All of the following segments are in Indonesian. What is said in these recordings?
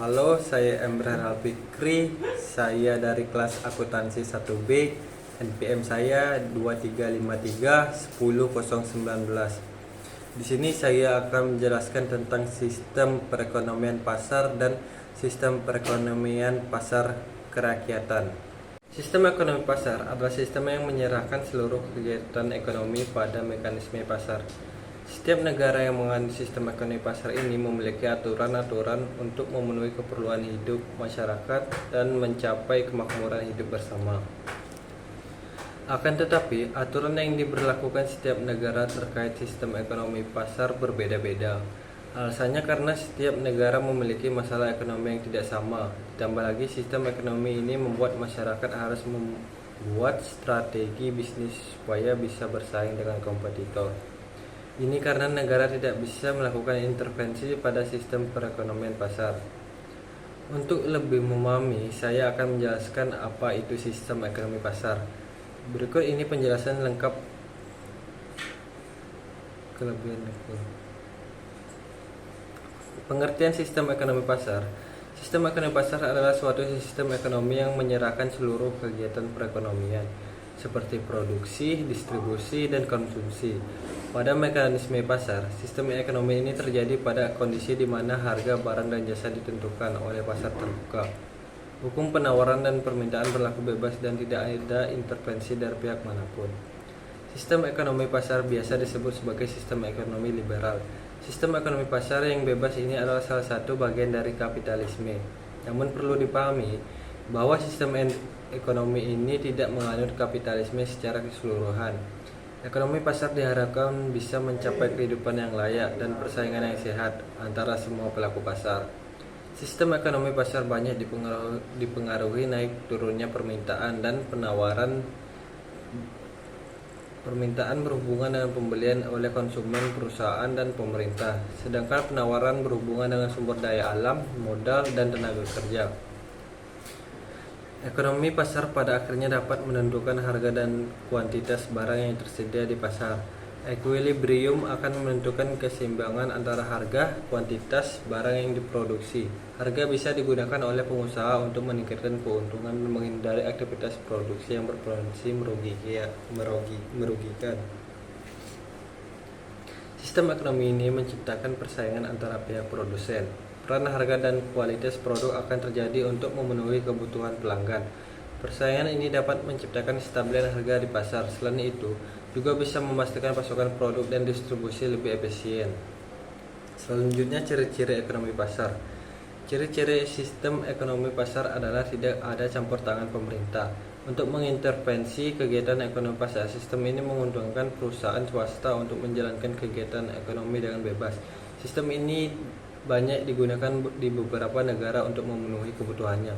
Halo, saya Emran Alfikri. Saya dari kelas akuntansi 1B. NPM saya 2353 10019. Di sini saya akan menjelaskan tentang sistem perekonomian pasar dan sistem perekonomian pasar kerakyatan. Sistem ekonomi pasar adalah sistem yang menyerahkan seluruh kegiatan ekonomi pada mekanisme pasar. Setiap negara yang menganut sistem ekonomi pasar ini memiliki aturan-aturan untuk memenuhi keperluan hidup masyarakat dan mencapai kemakmuran hidup bersama. Akan tetapi, aturan yang diberlakukan setiap negara terkait sistem ekonomi pasar berbeda-beda. Alasannya karena setiap negara memiliki masalah ekonomi yang tidak sama. Ditambah lagi, sistem ekonomi ini membuat masyarakat harus membuat strategi bisnis supaya bisa bersaing dengan kompetitor. Ini karena negara tidak bisa melakukan intervensi pada sistem perekonomian pasar. Untuk lebih memahami, saya akan menjelaskan apa itu sistem ekonomi pasar. Berikut ini penjelasan lengkap kelebihan ekonomi. Pengertian sistem ekonomi pasar. Sistem ekonomi pasar adalah suatu sistem ekonomi yang menyerahkan seluruh kegiatan perekonomian seperti produksi, distribusi, dan konsumsi pada mekanisme pasar. Sistem ekonomi ini terjadi pada kondisi di mana harga barang dan jasa ditentukan oleh pasar terbuka. Hukum penawaran dan permintaan berlaku bebas dan tidak ada intervensi dari pihak manapun. Sistem ekonomi pasar biasa disebut sebagai sistem ekonomi liberal. Sistem ekonomi pasar yang bebas ini adalah salah satu bagian dari kapitalisme. Namun perlu dipahami bahwa sistem ekonomi ini tidak menganut kapitalisme secara keseluruhan. Ekonomi pasar diharapkan bisa mencapai kehidupan yang layak dan persaingan yang sehat antara semua pelaku pasar. Sistem ekonomi pasar banyak dipengaruhi naik turunnya permintaan dan penawaran. Permintaan berhubungan dengan pembelian oleh konsumen, perusahaan, dan pemerintah, sedangkan penawaran berhubungan dengan sumber daya alam, modal, dan tenaga kerja. Ekonomi pasar pada akhirnya dapat menentukan harga dan kuantitas barang yang tersedia di pasar. Equilibrium akan menentukan keseimbangan antara harga, kuantitas barang yang diproduksi. Harga bisa digunakan oleh pengusaha untuk meningkatkan keuntungan dan menghindari aktivitas produksi yang berpotensi merugikan. Sistem ekonomi ini menciptakan persaingan antara pihak produsen. Peran harga dan kualitas produk akan terjadi untuk memenuhi kebutuhan pelanggan. Persaingan ini dapat menciptakan kestabilan harga di pasar. Selain itu, juga bisa memastikan pasokan produk dan distribusi lebih efisien. Selanjutnya, ciri-ciri ekonomi pasar. Ciri-ciri sistem ekonomi pasar adalah tidak ada campur tangan pemerintah. Untuk mengintervensi kegiatan ekonomi pasar, sistem ini menguntungkan perusahaan swasta untuk menjalankan kegiatan ekonomi dengan bebas. Sistem ini banyak digunakan di beberapa negara untuk memenuhi kebutuhannya.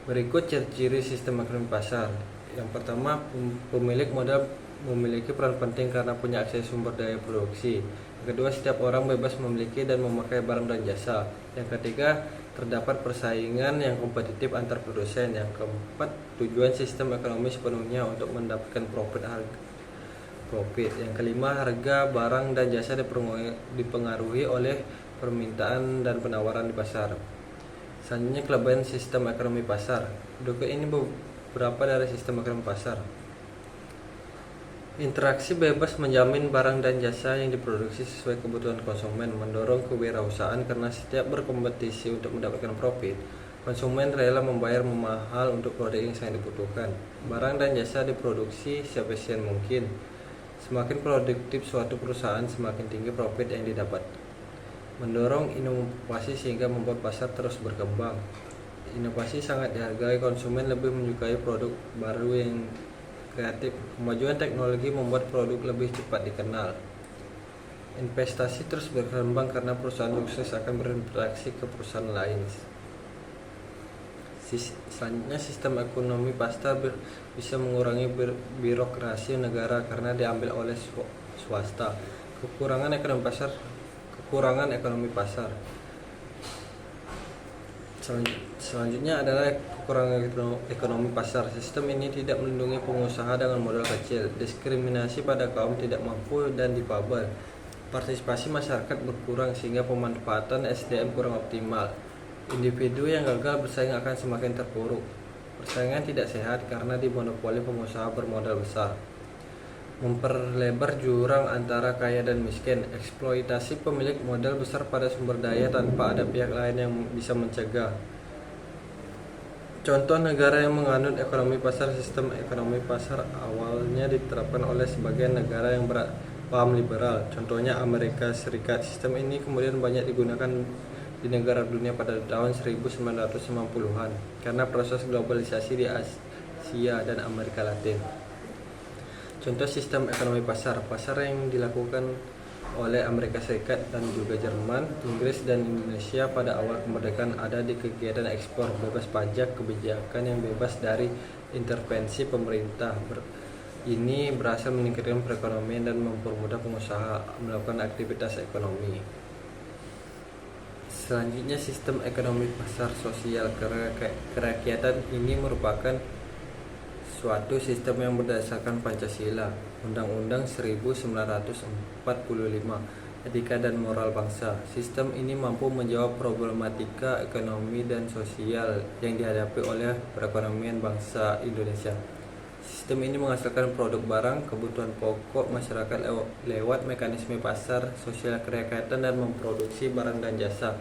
Berikut ciri-ciri sistem ekonomi pasar. Yang pertama, pemilik modal memiliki peran penting karena punya akses sumber daya produksi. Yang kedua, setiap orang bebas memiliki dan memakai barang dan jasa. Yang ketiga, terdapat persaingan yang kompetitif antar produsen. Yang keempat, tujuan sistem ekonomi sepenuhnya untuk mendapatkan profit. Yang kelima, harga barang dan jasa dipengaruhi oleh permintaan dan penawaran di pasar. Selanjutnya, kelebihan sistem ekonomi pasar. Berikut ini beberapa dari sistem ekonomi pasar. Interaksi bebas menjamin barang dan jasa yang diproduksi sesuai kebutuhan konsumen, mendorong kewirausahaan karena setiap berkompetisi untuk mendapatkan profit. Konsumen rela membayar mahal untuk produk yang sangat dibutuhkan. Barang dan jasa diproduksi seefisien mungkin. Semakin produktif suatu perusahaan, semakin tinggi profit yang didapat. Mendorong inovasi sehingga membuat pasar terus berkembang. Inovasi sangat dihargai, konsumen lebih menyukai produk baru yang kreatif. Kemajuan teknologi membuat produk lebih cepat dikenal. Investasi terus berkembang karena perusahaan sukses akan berinteraksi ke perusahaan lain. Selanjutnya, sistem ekonomi pasar bisa mengurangi birokrasi negara karena diambil oleh swasta. Kekurangan ekonomi pasar. Selanjutnya adalah kekurangan ekonomi pasar. Sistem ini tidak melindungi pengusaha dengan modal kecil, diskriminasi pada kaum tidak mampu dan difabel. Partisipasi masyarakat berkurang sehingga pemanfaatan SDM kurang optimal. Individu yang gagal bersaing akan semakin terpuruk. Persaingan tidak sehat karena dimonopoli pengusaha bermodal besar. Memperlebar jurang antara kaya dan miskin, eksploitasi pemilik modal besar pada sumber daya tanpa ada pihak lain yang bisa mencegah. Contoh negara yang menganut ekonomi pasar. Sistem ekonomi pasar awalnya diterapkan oleh sebagian negara yang berpaham liberal, contohnya Amerika Serikat. Sistem ini kemudian banyak digunakan di negara dunia pada tahun 1990-an karena proses globalisasi di Asia dan Amerika Latin. Contoh sistem ekonomi pasar yang dilakukan oleh Amerika Serikat dan juga Jerman, Inggris, dan Indonesia pada awal kemerdekaan ada di kegiatan ekspor, bebas pajak, kebijakan yang bebas dari intervensi pemerintah. Ini berhasil meningkatkan perekonomian dan mempermudah pengusaha melakukan aktivitas ekonomi. Selanjutnya, sistem ekonomi pasar sosial kerakyatan ini merupakan suatu sistem yang berdasarkan Pancasila, Undang-Undang 1945, Etika dan Moral Bangsa. Sistem ini mampu menjawab problematika ekonomi dan sosial yang dihadapi oleh perekonomian bangsa Indonesia. Sistem ini menghasilkan produk barang kebutuhan pokok masyarakat lewat mekanisme pasar sosial kerakyatan dan memproduksi barang dan jasa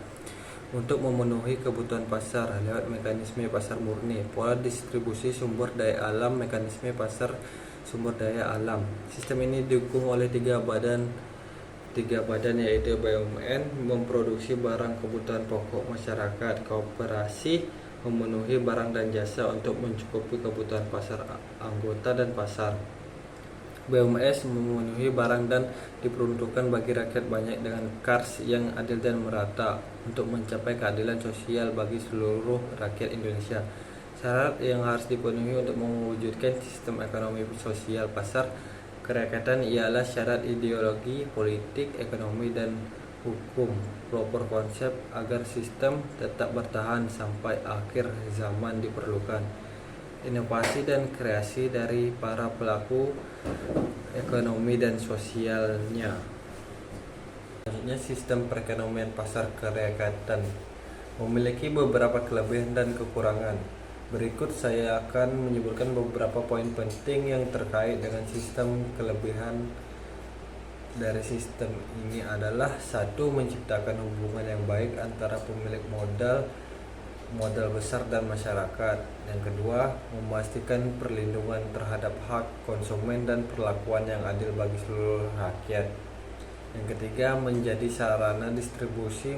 untuk memenuhi kebutuhan pasar lewat mekanisme pasar murni, pola distribusi sumber daya alam, mekanisme pasar sumber daya alam. Sistem ini didukung oleh tiga badan yaitu BUMN, memproduksi barang kebutuhan pokok masyarakat, koperasi, memenuhi barang dan jasa untuk mencukupi kebutuhan pasar anggota dan pasar. BUMS memenuhi barang dan diperuntukkan bagi rakyat banyak dengan kars yang adil dan merata untuk mencapai keadilan sosial bagi seluruh rakyat Indonesia. Syarat yang harus dipenuhi untuk mewujudkan sistem ekonomi sosial pasar kerakyatan ialah syarat ideologi, politik, ekonomi, dan hukum proper konsep agar sistem tetap bertahan sampai akhir zaman diperlukan inovasi dan kreasi dari para pelaku ekonomi dan sosialnya. Selanjutnya, sistem perekonomian pasar kerakyatan memiliki beberapa kelebihan dan kekurangan. Berikut saya akan menyebutkan beberapa poin penting yang terkait dengan sistem. Kelebihan dari sistem ini adalah: 1. Menciptakan hubungan yang baik antara pemilik modal besar dan masyarakat. Yang kedua, memastikan perlindungan terhadap hak konsumen dan perlakuan yang adil bagi seluruh rakyat. Yang ketiga, menjadi sarana distribusi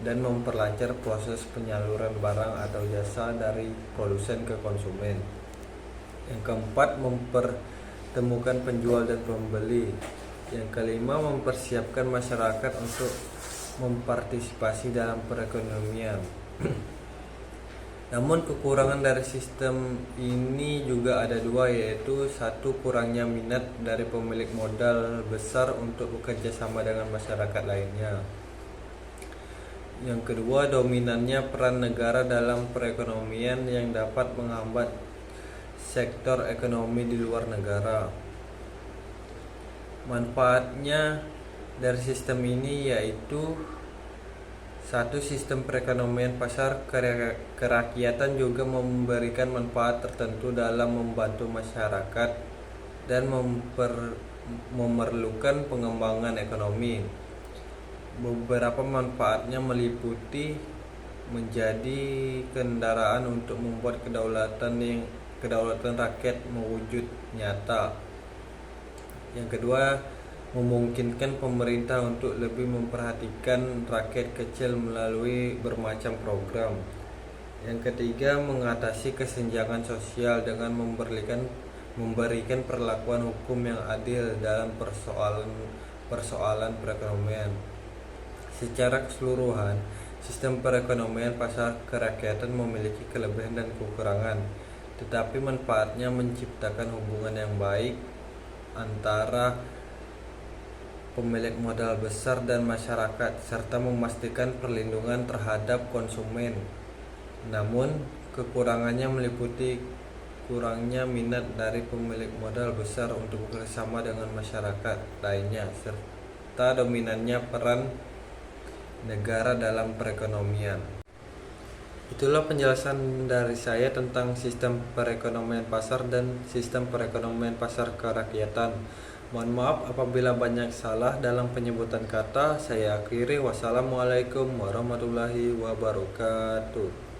dan memperlancar proses penyaluran barang atau jasa dari produsen ke konsumen. Yang keempat, mempertemukan penjual dan pembeli. Yang kelima, mempersiapkan masyarakat untuk mempartisipasi dalam perekonomian. Namun kekurangan dari sistem ini juga ada dua, yaitu 1. Kurangnya minat dari pemilik modal besar untuk bekerja sama dengan masyarakat lainnya. Yang kedua, dominannya peran negara dalam perekonomian yang dapat menghambat sektor ekonomi di luar negara. Manfaatnya dari sistem ini yaitu: 1. Sistem perekonomian pasar kerakyatan juga memberikan manfaat tertentu dalam membantu masyarakat dan memerlukan pengembangan ekonomi. Beberapa manfaatnya meliputi menjadi kendaraan untuk membuat kedaulatan rakyat mewujud nyata. Yang kedua, memungkinkan pemerintah untuk lebih memperhatikan rakyat kecil melalui bermacam program. Yang ketiga, mengatasi kesenjangan sosial dengan memberikan perlakuan hukum yang adil dalam persoalan perekonomian. Secara keseluruhan, sistem perekonomian pasar kerakyatan memiliki kelebihan dan kekurangan, tetapi manfaatnya menciptakan hubungan yang baik antara pemilik modal besar dan masyarakat, serta memastikan perlindungan terhadap konsumen. Namun, kekurangannya meliputi kurangnya minat dari pemilik modal besar untuk bekerjasama dengan masyarakat lainnya, serta dominannya peran negara dalam perekonomian. Itulah penjelasan dari saya tentang sistem perekonomian pasar dan sistem perekonomian pasar kerakyatan. Mohon maaf apabila banyak salah dalam penyebutan kata. Saya akhiri. Wassalamualaikum warahmatullahi wabarakatuh.